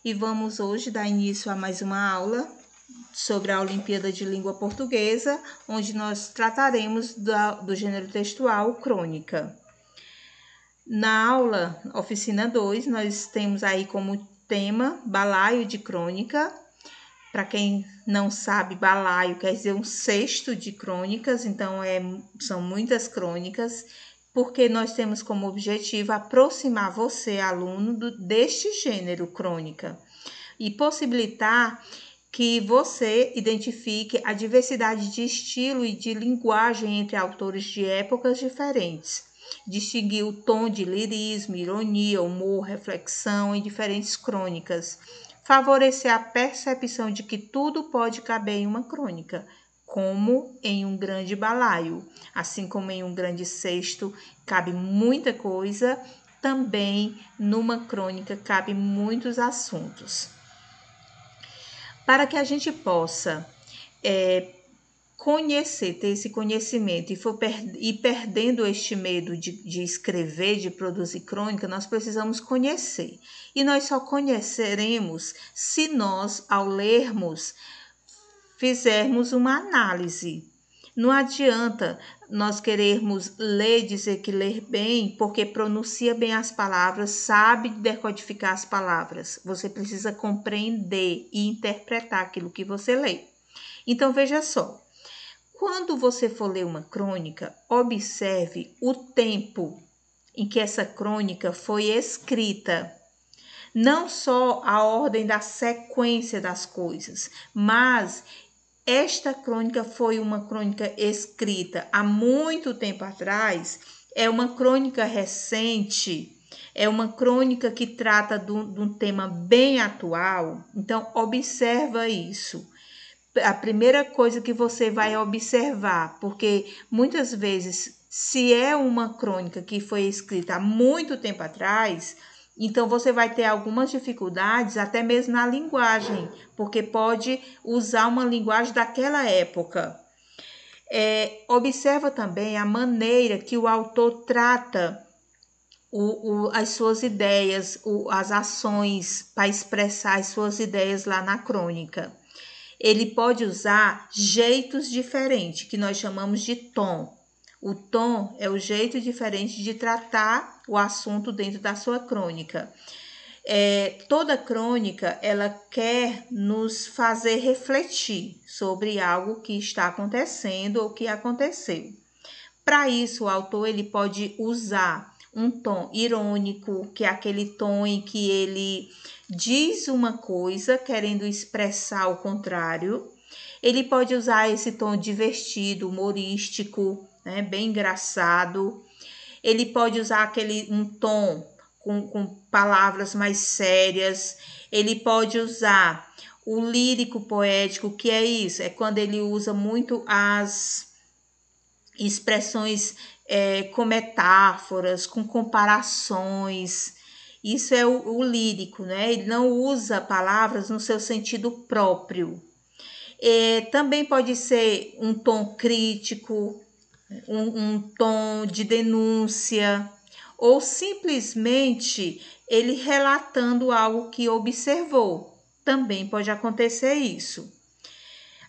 e vamos hoje dar início a mais uma aula sobre a Olimpíada de Língua Portuguesa, onde nós trataremos do gênero textual crônica. Na aula oficina 2, nós temos aí como tema balaio de crônica. Para quem não sabe, balaio quer dizer um cesto de crônicas, então são muitas crônicas, porque nós temos como objetivo aproximar você, aluno, deste gênero crônica e possibilitar que você identifique a diversidade de estilo e de linguagem entre autores de épocas diferentes. Distinguir o tom de lirismo, ironia, humor, reflexão em diferentes crônicas. Favorecer a percepção de que tudo pode caber em uma crônica, como em um grande balaio. Assim como em um grande cesto cabe muita coisa, também numa crônica cabe muitos assuntos. Para que a gente possa ter esse conhecimento e perdendo este medo de escrever, de produzir crônica, nós precisamos conhecer. E nós só conheceremos se nós, ao lermos, fizermos uma análise. Não adianta nós querermos ler, dizer que ler bem, porque pronuncia bem as palavras, sabe decodificar as palavras. Você precisa compreender e interpretar aquilo que você lê. Então, veja só. Quando você for ler uma crônica, observe o tempo em que essa crônica foi escrita. Não só a ordem da sequência das coisas, mas esta crônica foi uma crônica escrita há muito tempo atrás, é uma crônica recente, é uma crônica que trata de um tema bem atual. Então, observa isso. A primeira coisa que você vai observar, porque muitas vezes, se é uma crônica que foi escrita há muito tempo atrás, então você vai ter algumas dificuldades até mesmo na linguagem, porque pode usar uma linguagem daquela época. Observa também a maneira que o autor trata as suas ideias, as ações para expressar as suas ideias lá na crônica. Ele pode usar jeitos diferentes, que nós chamamos de tom. O tom é o jeito diferente de tratar o assunto dentro da sua crônica. Toda crônica, ela quer nos fazer refletir sobre algo que está acontecendo ou que aconteceu. Para isso, o autor ele pode usar um tom irônico, que é aquele tom em que ele diz uma coisa querendo expressar o contrário. Ele pode usar esse tom divertido, humorístico, né, bem engraçado. Ele pode usar um tom com palavras mais sérias. Ele pode usar o lírico poético, que é isso? É quando ele usa muito as expressões com metáforas, com comparações. Isso é o lírico, né? Ele não usa palavras no seu sentido próprio. Também pode ser um tom crítico, um tom de denúncia, ou simplesmente ele relatando algo que observou. Também pode acontecer isso.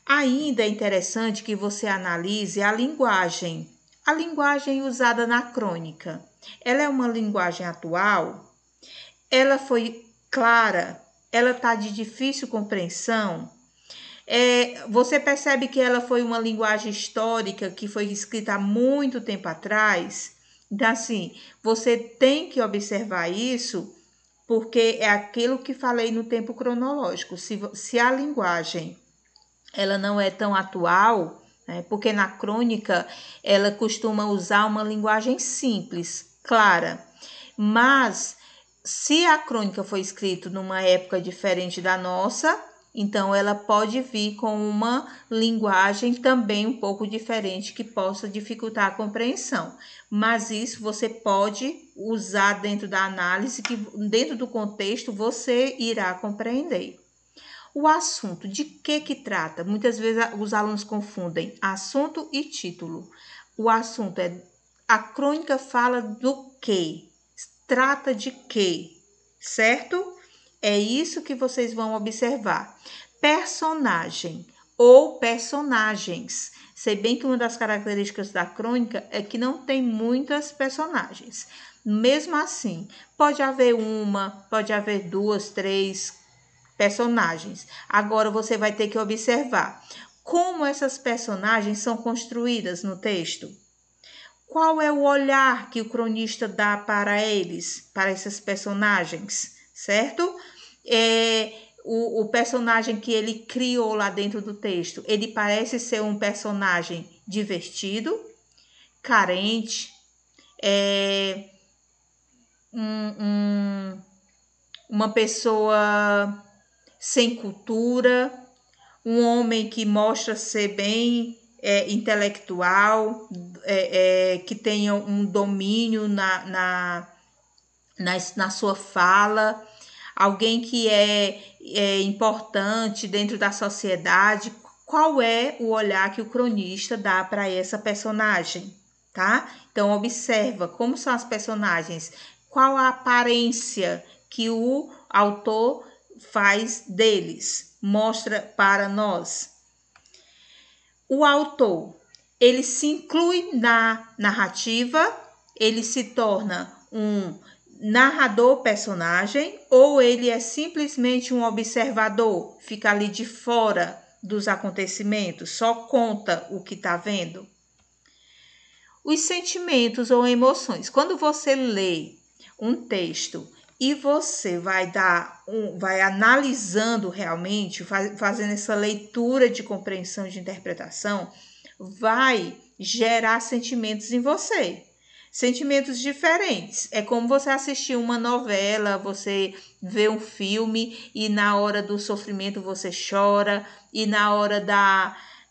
Ainda é interessante que você analise a linguagem usada na crônica. Ela é uma linguagem atual? Ela foi clara? Ela está de difícil compreensão? Você percebe que ela foi uma linguagem histórica que foi escrita há muito tempo atrás? Então, assim, você tem que observar isso, porque é aquilo que falei no tempo cronológico. Se a linguagem ela não é tão atual, né, porque na crônica ela costuma usar uma linguagem simples, clara, mas se a crônica foi escrita numa época diferente da nossa, então ela pode vir com uma linguagem também um pouco diferente que possa dificultar a compreensão. Mas isso você pode usar dentro da análise, que dentro do contexto você irá compreender. O assunto, de que trata? Muitas vezes os alunos confundem assunto e título. O assunto a crônica fala do quê? Trata de quê? Certo? É isso que vocês vão observar. Personagem ou personagens. Sei bem que uma das características da crônica é que não tem muitas personagens. Mesmo assim, pode haver uma, pode haver duas, três personagens. Agora você vai ter que observar como essas personagens são construídas no texto. Qual é o olhar que o cronista dá para eles, para esses personagens, certo? O personagem que ele criou lá dentro do texto, ele parece ser um personagem divertido, carente, uma pessoa sem cultura, um homem que mostra ser bem intelectual, que tenha um domínio na sua fala, alguém que é importante dentro da sociedade. Qual é o olhar que o cronista dá para essa personagem, tá? Então, observa como são as personagens, qual a aparência que o autor faz deles, mostra para nós. O autor, ele se inclui na narrativa, ele se torna um narrador personagem ou ele é simplesmente um observador, fica ali de fora dos acontecimentos, só conta o que está vendo. Os sentimentos ou emoções. Quando você lê um texto e você vai analisando realmente, fazendo essa leitura de compreensão de interpretação, vai gerar sentimentos em você. Sentimentos diferentes. É como você assistir uma novela, você vê um filme e na hora do sofrimento você chora, e na hora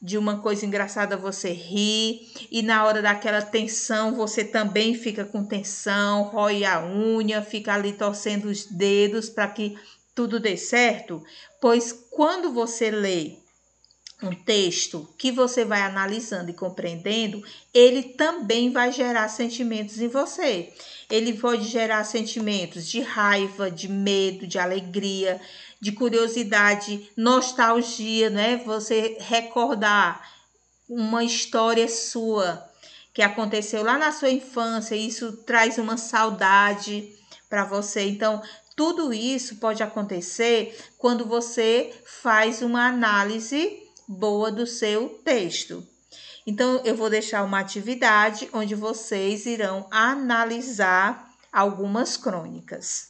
de uma coisa engraçada você ri, e na hora daquela tensão você também fica com tensão, rói a unha, fica ali torcendo os dedos para que tudo dê certo. Pois quando você lê um texto que você vai analisando e compreendendo, ele também vai gerar sentimentos em você. Ele pode gerar sentimentos de raiva, de medo, de alegria, de curiosidade, nostalgia, né? Você recordar uma história sua que aconteceu lá na sua infância, isso traz uma saudade para você. Então, tudo isso pode acontecer quando você faz uma análise boa do seu texto. Então, eu vou deixar uma atividade onde vocês irão analisar algumas crônicas.